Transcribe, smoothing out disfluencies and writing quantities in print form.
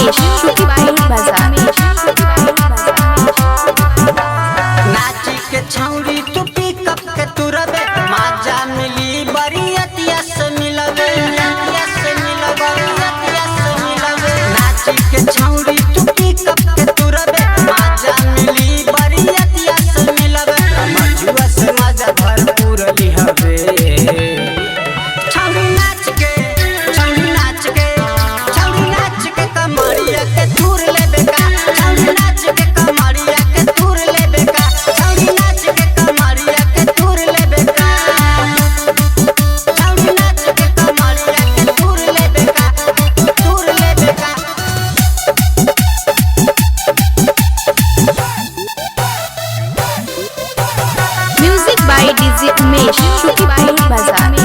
उमेश शुकीपुर बाजार। नाची के छौरी तू पिकअप के तुरबे माजा मिली बरियतिया से मिलबे नाची के छौरी तू पिकअप के तुरबे माजा मिली बरियतिया से मिलबे मजुआ से मजा भरपूर लिहबे छौरी नाच के कमरिया के दूर लेबे का छौरी नाच के कमरिया के दूर लेबे का छौरी नाच के कमरिया के दूर लेबे का छौरी नाच के कमरिया के दूर लेबे का music by DJ Umesh Shukipur बाजार।